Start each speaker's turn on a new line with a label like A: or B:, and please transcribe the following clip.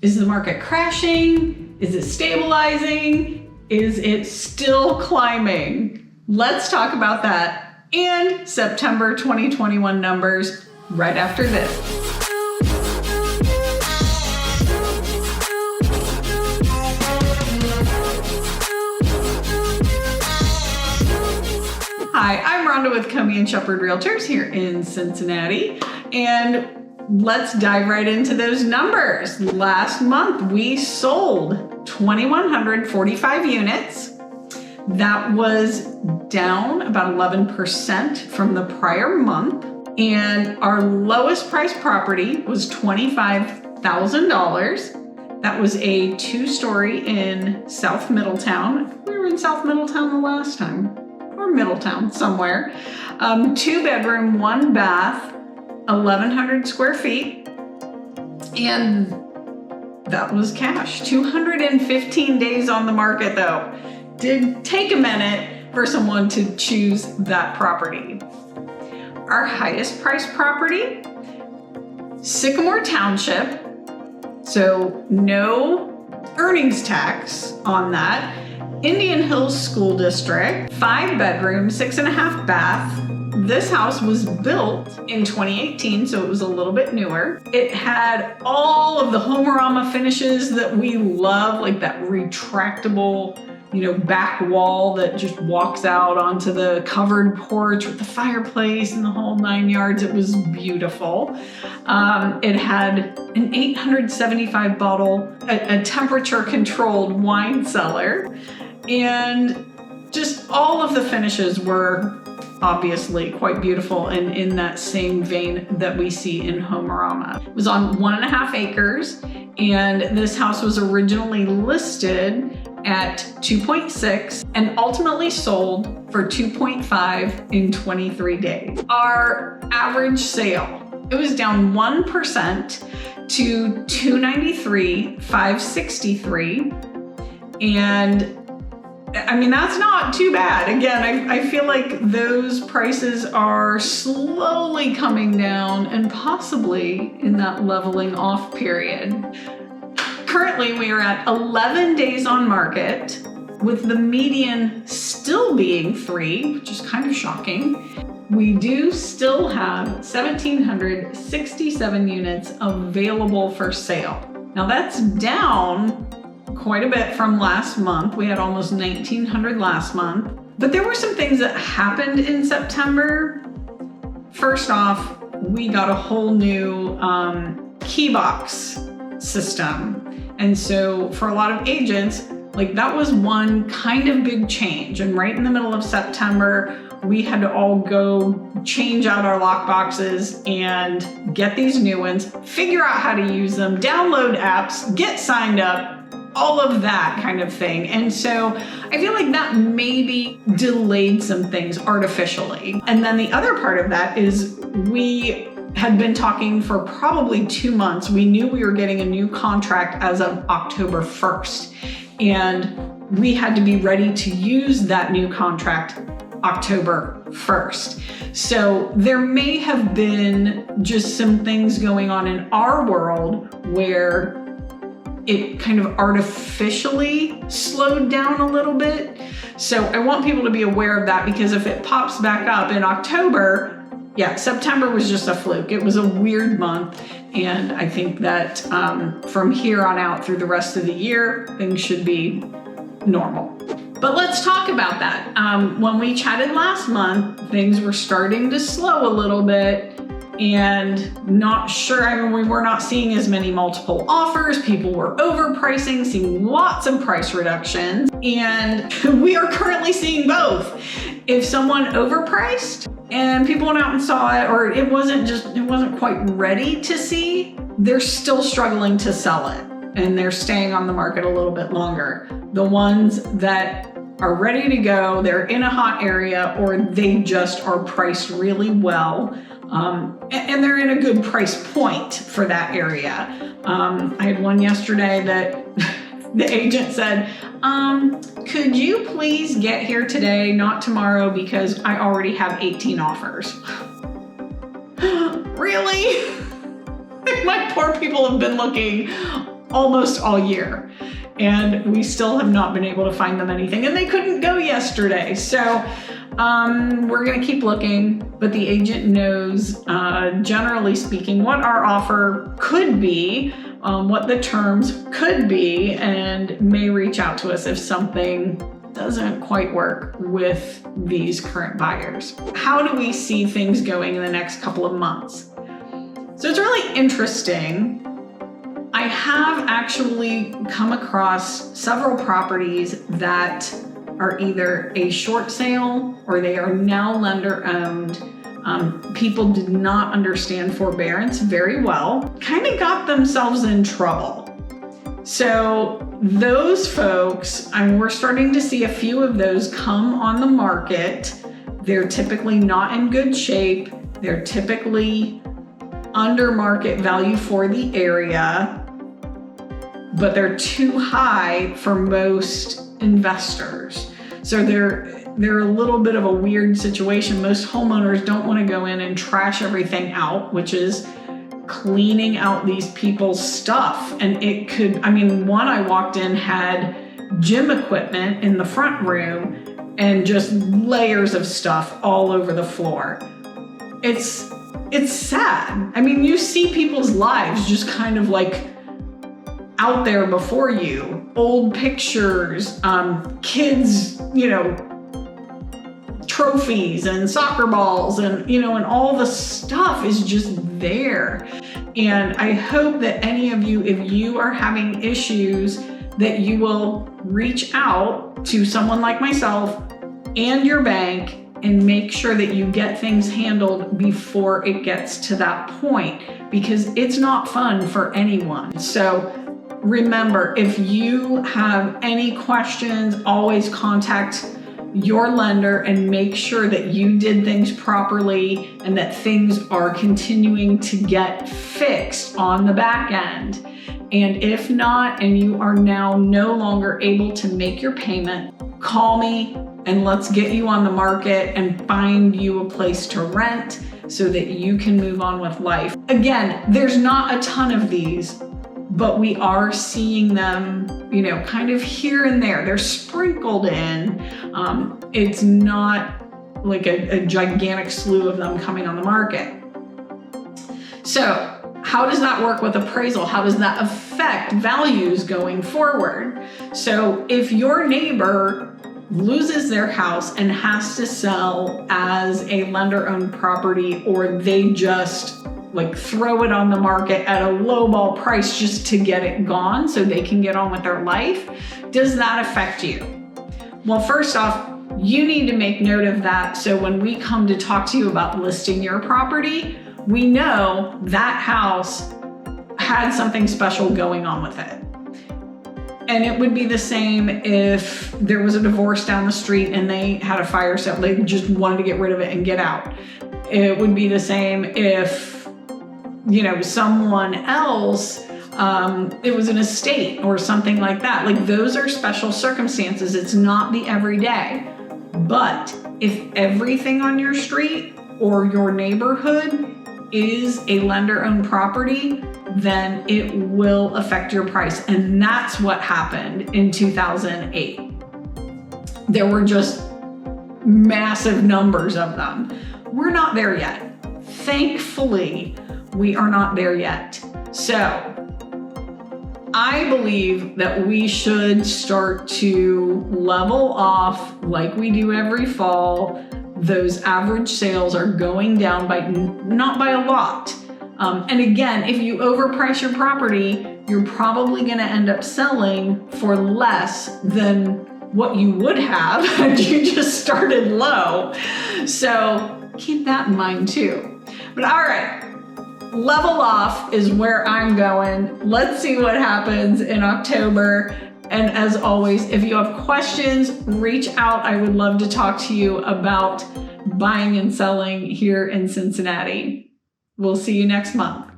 A: Is the market crashing? Is it stabilizing? Is it still climbing? Let's talk about that and September 2021 numbers right after this. Hi, I'm Rhonda with Comey and Shepherd Realtors here in Cincinnati, and let's dive right into those numbers. Last month, we sold 2,145 units. That was down about 11% from the prior month, and our lowest price property was $25,000. That was a two-story in South Middletown. We were in South Middletown the last time. Or Middletown, somewhere. 2-bedroom, 1 bath, 1,100 square feet. And that was cash. 215 days on the market though. Did take a minute for someone to choose that property. Our highest priced property, Sycamore Township. So no earnings tax on that. Indian Hills School District, 5 bedrooms, 6.5 bath. This house was built in 2018, so it was a little bit newer. It had all of the Homerama finishes that we love, like that retractable, back wall that just walks out onto the covered porch with the fireplace and the whole 9 yards. It was beautiful. It had an 875 bottle, a temperature controlled wine cellar. And just all of the finishes were obviously quite beautiful and in that same vein that we see in Homerama. It was on 1.5 acres, and this house was originally listed at 2.6 and ultimately sold for 2.5 in 23 days. Our average sale, it was down 1% to 293,563, and I mean, that's not too bad. Again, I feel like those prices are slowly coming down and possibly in that leveling off period. Currently, we are at 11 days on market, with the median still being 3, which is kind of shocking. We do still have 1,767 units available for sale. Now that's down quite a bit from last month. We had almost 1,900 last month. But there were some things that happened in September. First off, we got a whole new key box system. And so for a lot of agents, that was one kind of big change. And right in the middle of September, we had to all go change out our lock boxes and get these new ones, figure out how to use them, download apps, get signed up, all of that kind of thing. And so I feel like that maybe delayed some things artificially. And then the other part of that is we had been talking for probably 2 months. We knew we were getting a new contract as of October 1st. And we had to be ready to use that new contract October 1st. So there may have been just some things going on in our world where it kind of artificially slowed down a little bit. So I want people to be aware of that, because if it pops back up in October, September was just a fluke. It was a weird month. And I think that from here on out through the rest of the year, things should be normal. But let's talk about that. When we chatted last month, things were starting to slow a little bit. And not sure, we were not seeing as many multiple offers. People were overpricing, seeing lots of price reductions. And we are currently seeing both. If someone overpriced and people went out and saw it, or it wasn't quite ready to see, they're still struggling to sell it. And they're staying on the market a little bit longer. The ones that are ready to go, they're in a hot area, or they just are priced really well. And they're in a good price point for that area. I had one yesterday that the agent said, could you please get here today, not tomorrow, because I already have 18 offers. Really? My poor people have been looking almost all year. And we still have not been able to find them anything. And they couldn't go yesterday. So we're going to keep looking. But the agent knows, generally speaking, what our offer could be, what the terms could be, and may reach out to us if something doesn't quite work with these current buyers. How do we see things going in the next couple of months? So it's really interesting. I have actually come across several properties that are either a short sale or they are now lender owned. People did not understand forbearance very well, kind of got themselves in trouble. So those folks, we're starting to see a few of those come on the market. They're typically not in good shape. They're typically under market value for the area, but they're too high for most investors. So they're a little bit of a weird situation. Most homeowners don't want to go in and trash everything out, which is cleaning out these people's stuff. And it could, one I walked in had gym equipment in the front room and just layers of stuff all over the floor. It's sad. You see people's lives just kind of like out there before you. Old pictures, kids, trophies and soccer balls and, and all the stuff is just there. And I hope that any of you, if you are having issues, that you will reach out to someone like myself and your bank and make sure that you get things handled before it gets to that point, because it's not fun for anyone. So remember, if you have any questions, always contact your lender and make sure that you did things properly and that things are continuing to get fixed on the back end. And if not, and you are now no longer able to make your payment, call me and let's get you on the market and find you a place to rent so that you can move on with life. Again, there's not a ton of these, but we are seeing them, kind of here and there. They're sprinkled in. It's not like a gigantic slew of them coming on the market. So how does that work with appraisal? How does that affect values going forward? So if your neighbor loses their house and has to sell as a lender-owned property, or they just throw it on the market at a lowball price just to get it gone so they can get on with their life, does that affect you? Well, first off, you need to make note of that. So when we come to talk to you about listing your property, we know that house had something special going on with it. And it would be the same if there was a divorce down the street and they had a fire sale. They just wanted to get rid of it and get out. It would be the same if someone else, it was an estate or something like that. Those are special circumstances. It's not the everyday. But if everything on your street or your neighborhood is a lender-owned property, then it will affect your price. And that's what happened in 2008. There were just massive numbers of them. We're not there yet. Thankfully, we are not there yet. So I believe that we should start to level off like we do every fall. Those average sales are going down not by a lot. And again, if you overprice your property, you're probably going to end up selling for less than what you would have had you just started low. So keep that in mind too. But all right. Level off is where I'm going. Let's see what happens in October. And as always, if you have questions, reach out. I would love to talk to you about buying and selling here in Cincinnati. We'll see you next month.